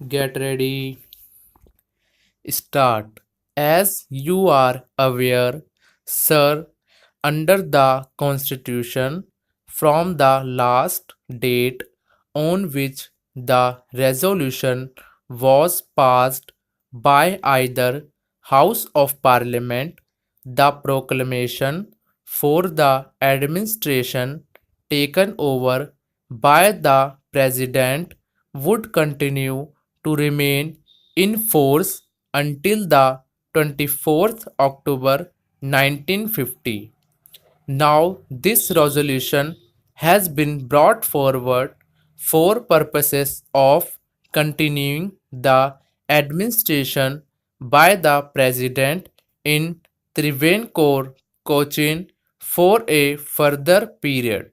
Get ready, start. As you are aware, sir, under the Constitution, from the last date on which the resolution was passed by either House of Parliament, the proclamation for the administration taken over by the President would continue to remain in force until the 24th October 1950. Now, this resolution has been brought forward for purposes of continuing the administration by the President in Travancore, Cochin for a further period.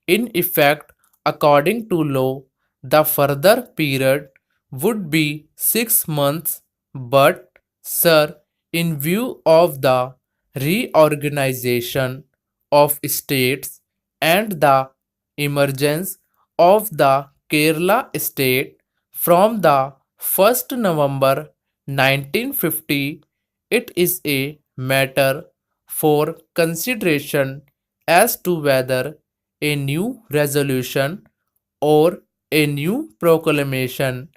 In effect, according to law, the further period would be 6 months, but, sir, in view of the reorganization of states and the emergence of the Kerala state from the 1st November 1950, it is a matter for consideration as to whether a new resolution or a new proclamation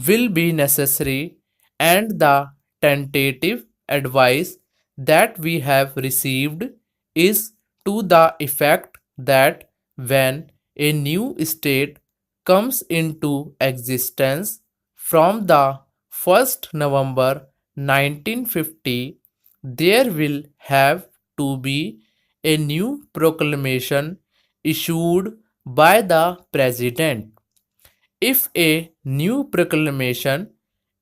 will be necessary, and the tentative advice that we have received is to the effect that when a new state comes into existence from the 1st November 1950, there will have to be a new proclamation issued by the President. If a new proclamation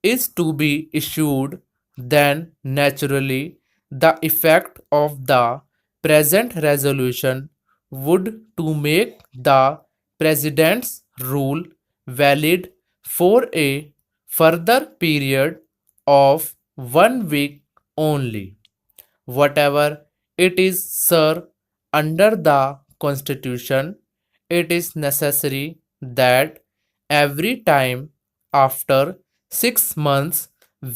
is to be issued, then naturally the effect of the present resolution would to make the President's rule valid for a further period of 1 week only. Whatever it is, sir, under the Constitution, it is necessary that every time after 6 months,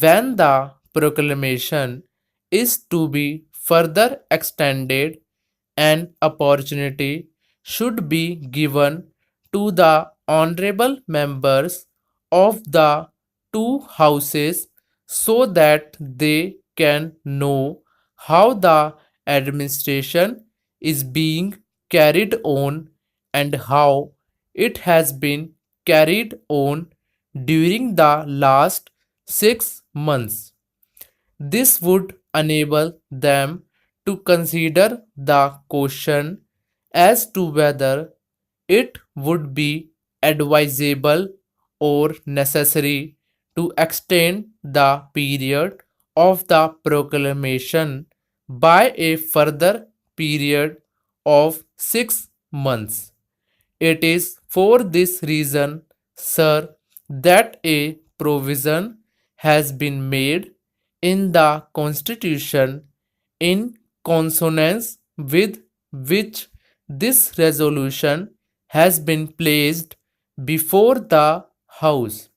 when the proclamation is to be further extended, an opportunity should be given to the honorable members of the two houses so that they can know how the administration is being carried on and how it has been carried on during the last 6 months. This would enable them to consider the question as to whether it would be advisable or necessary to extend the period of the proclamation by a further period of 6 months. It is for this reason, sir, that a provision has been made in the Constitution in consonance with which this resolution has been placed before the House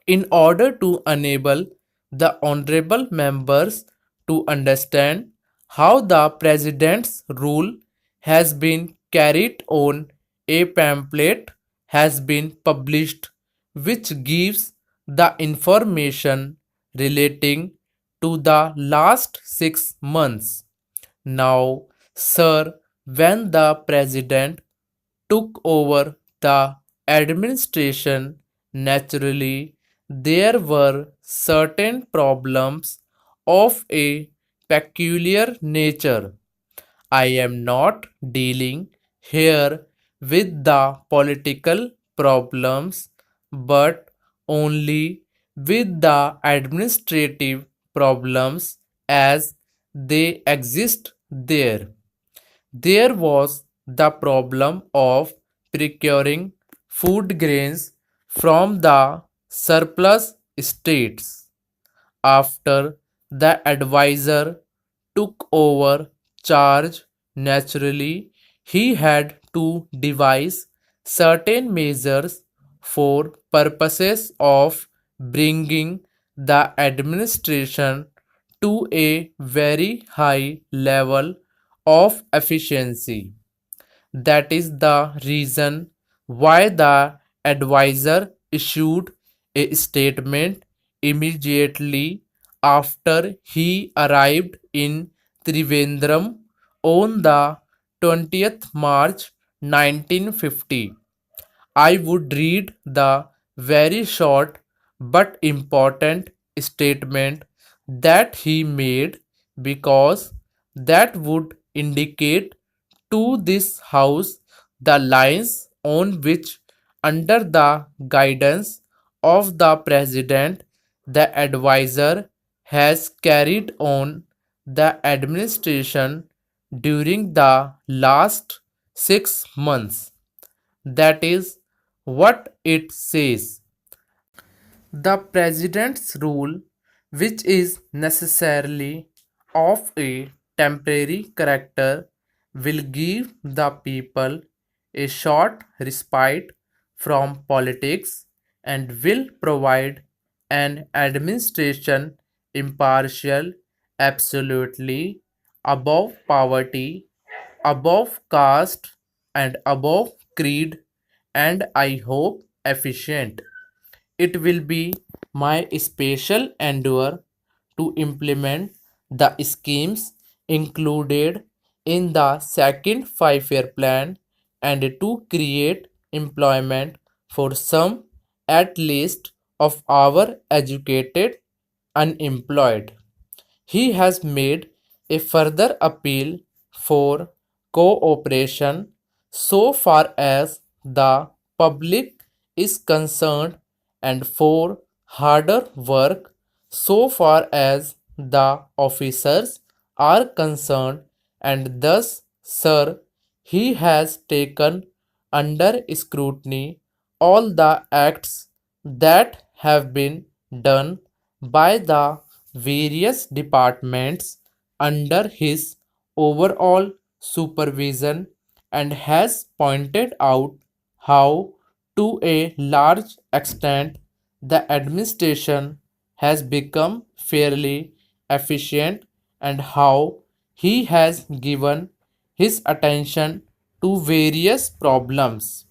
in order to enable the honorable members to understand how the President's rule has been carried on. A pamphlet has been published which gives the information relating to the last 6 months. Now, sir, when the President took over the administration, naturally there were certain problems of a peculiar nature. I am not dealing here with the political problems but only with the administrative problems as they exist there. There was the problem of procuring food grains from the surplus states. After the advisor took over charge, naturally he had to devise certain measures for purposes of bringing the administration to a very high level of efficiency. That is the reason why the advisor issued a statement immediately after he arrived in Trivandrum on the 20th March 1950. I would read the very short but important statement that he made because that would indicate to this House the lines on which, under the guidance of the President, the advisor has carried on the administration during the last 6 months. That is what it says. The President's rule, which is necessarily of a temporary character, will give the people a short respite from politics and will provide an administration impartial, absolutely above poverty, above caste, and above creed, and I hope efficient. It will be my special endeavor to implement the schemes included in the second 5 year plan and to create employment for some at least of our educated unemployed. He has made a further appeal for cooperation so far as the public is concerned and for harder work so far as the officers are concerned, and thus, sir, he has taken under scrutiny all the acts that have been done by the various departments under his overall supervision and has pointed out how, to a large extent, the administration has become fairly efficient and how he has given his attention to various problems.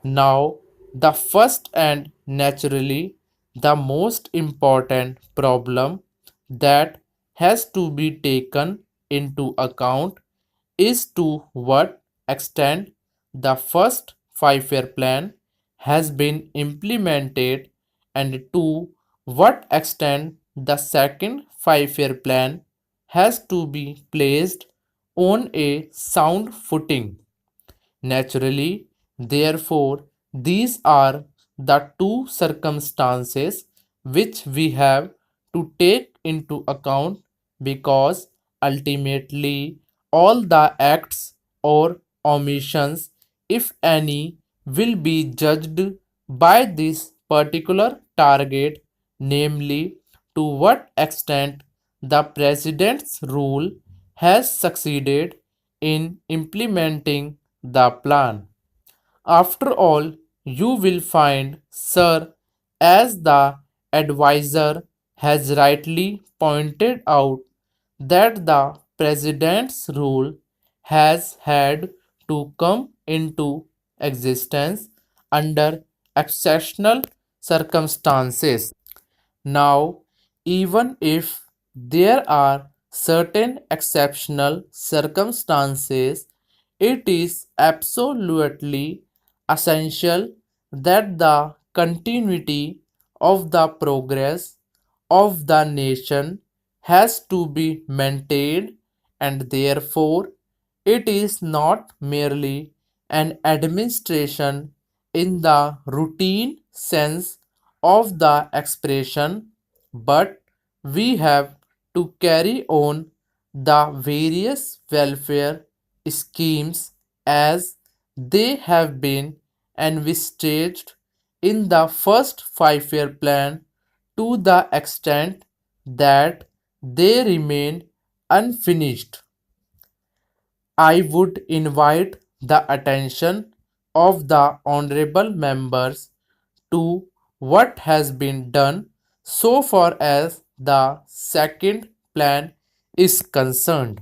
Now, the first and naturally the most important problem that has to be taken into account is to what extent the first 5 year plan has been implemented and to what extent the second 5 year plan has to be placed on a sound footing. Naturally, therefore, these are the two circumstances which we have to take into account because ultimately all the acts or omissions, if any, will be judged by this particular target, namely, to what extent the President's rule has succeeded in implementing the plan. After all, you will find, sir, as the advisor has rightly pointed out, that the President's rule has had to come into existence under exceptional circumstances. Now, even if there are certain exceptional circumstances, it is absolutely essential that the continuity of the progress of the nation has to be maintained, and therefore it is not merely an administration in the routine sense of the expression, but we have to carry on the various welfare schemes as they have been envisaged in the first 5 year plan to the extent that they remain unfinished. I would invite the attention of the honorable members to what has been done so far as the second plan is concerned.